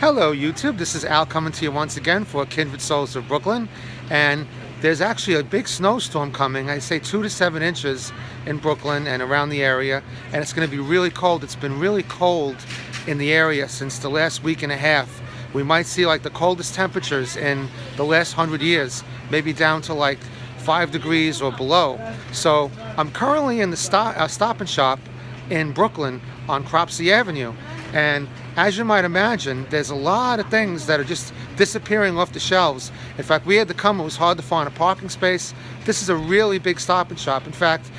Hello YouTube, this is Al coming to you once again for Kindred Souls of Brooklyn, and there's actually a big snowstorm coming. I say 2 to 7 inches in Brooklyn and around the area, and it's going to be really cold. It's been really cold in the area since the last week and a half. We might see like the coldest temperatures in the last 100 years, maybe down to like 5 degrees or below. So I'm currently in the Stop and Shop in Brooklyn on Cropsey Avenue, and as you might imagine, there's a lot of things that are just disappearing off the shelves. In fact, we had to come, it was hard to find a parking space. This is a really big Stop and Shop. In fact,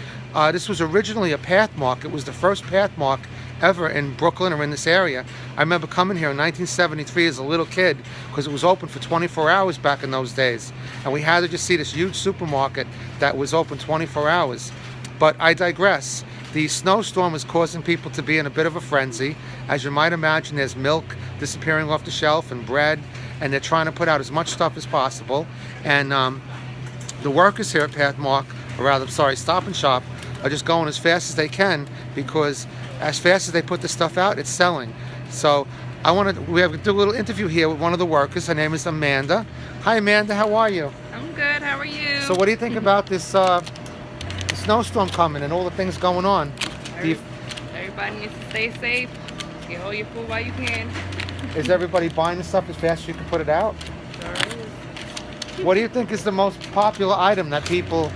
this was originally a Pathmark. It was the first Pathmark ever in Brooklyn or in this area. I remember coming here in 1973 as a little kid because it was open for 24 hours back in those days. And we had to just see this huge supermarket that was open 24 hours. But I digress. The snowstorm is causing people to be in a bit of a frenzy. As you might imagine, there's milk disappearing off the shelf and bread, and they're trying to put out as much stuff as possible. And the workers here at Pathmark, or rather, Stop and Shop, are just going as fast as they can, because as fast as they put the stuff out, it's selling. So we have to do a little interview here with one of the workers. Her name is Amanda. Hi Amanda, how are you? I'm good, how are you? So what do you think about this snowstorm coming and all the things going on? Everybody needs to stay safe. Get all your food while you can. Is everybody buying the stuff as fast as you can put it out? Sure is. What do you think is the most popular item that people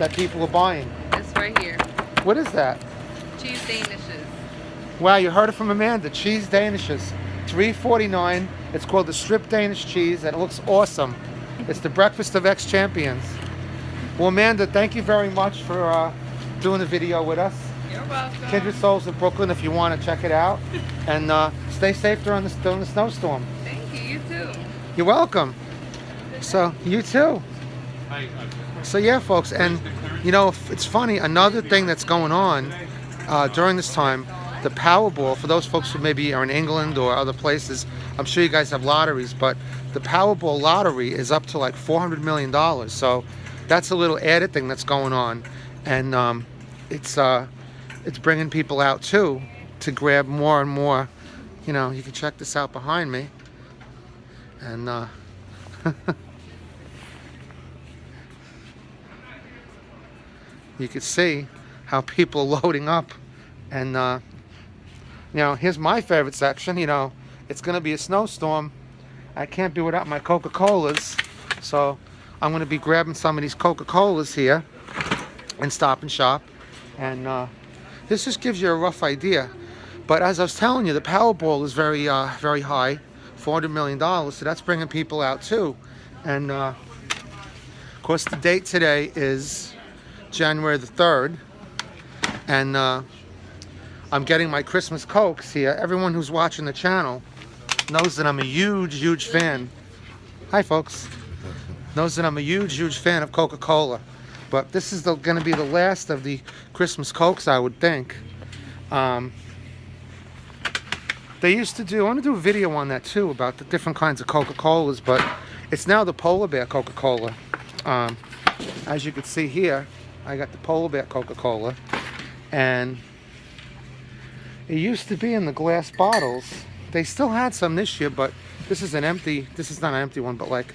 are buying? This right here. What is that? Cheese danishes. Wow, you heard it from Amanda. Cheese danishes, $3.49. It's called the strip Danish cheese, and it looks awesome. It's the breakfast of ex-champions. Well, Amanda, thank you very much for doing the video with us. You're welcome. Kindred Souls of Brooklyn, if you want to check it out. And stay safe during the snowstorm. Thank you, you too. You're welcome. So, you too. So yeah, folks, and you know, it's funny, another thing that's going on during this time, the Powerball, for those folks who maybe are in England or other places, I'm sure you guys have lotteries, but the Powerball lottery is up to like $400 million. So that's a little added thing that's going on, and it's bringing people out too to grab more and more. You know, you can check this out behind me, and you can see how people are loading up. And you know, here's my favorite section. You know, it's gonna be a snowstorm. I can't be without my Coca-Colas, so I'm going to be grabbing some of these Coca-Colas here and Stop and Shop. And this just gives you a rough idea. But as I was telling you, the Powerball is very high, $400 million. So that's bringing people out too. And of course, the date today is January the 3rd. And I'm getting my Christmas Cokes here. Everyone who's watching the channel knows that I'm a huge fan. Hi, folks. Knows that I'm a huge fan of Coca-Cola. But this is going to be the last of the Christmas Cokes, I would think. They used to do, I want to do a video on that too, about the different kinds of Coca-Colas, but it's now the Polar Bear Coca-Cola. As you can see here, I got the Polar Bear Coca-Cola, and it used to be in the glass bottles. They still had some this year, but this is not an empty one, but like,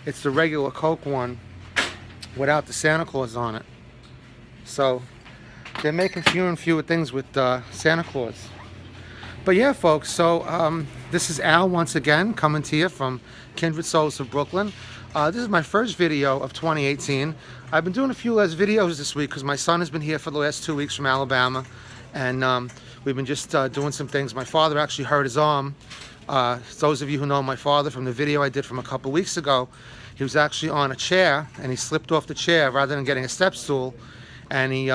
it's the regular Coke one without the Santa Claus on it. So they're making fewer and fewer things with Santa Claus. But yeah, folks, so this is Al once again coming to you from Kindred Souls of Brooklyn. This is my first video of 2018. I've been doing a few less videos this week because my son has been here for the last 2 weeks from Alabama, and we've been just doing some things. My father actually hurt his arm. Those of you who know my father from the video I did from a couple weeks ago, he was actually on a chair and he slipped off the chair rather than getting a step stool, and he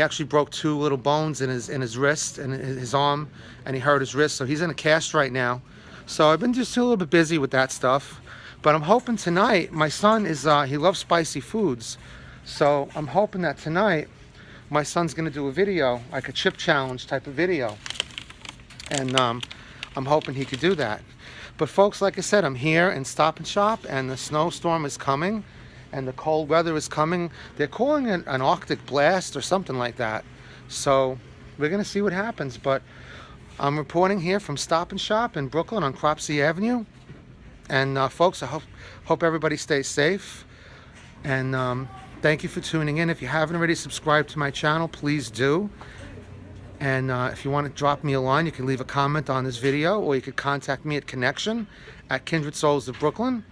actually broke 2 little bones in his wrist and his arm, and he hurt his wrist. So he's in a cast right now. So I've been just a little bit busy with that stuff, but I'm hoping tonight, my son is he loves spicy foods, so I'm hoping that tonight my son's gonna do a video, like a chip challenge type of video, and I'm hoping he could do that. But folks, like I said, I'm here in Stop and Shop, and the snowstorm is coming, and the cold weather is coming. They're calling it an Arctic blast or something like that. So we're gonna see what happens. But I'm reporting here from Stop and Shop in Brooklyn on Cropsey Avenue. And folks, I hope everybody stays safe. And thank you for tuning in. If you haven't already subscribed to my channel, please do. And if you want to drop me a line, you can leave a comment on this video, or you could contact me at Connection@Kindred Souls of Brooklyn.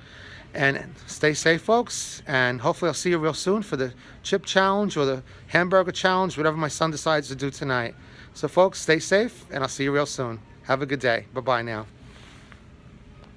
And stay safe, folks. And hopefully I'll see you real soon for the chip challenge or the hamburger challenge, whatever my son decides to do tonight. So folks, stay safe, and I'll see you real soon. Have a good day. Bye-bye now.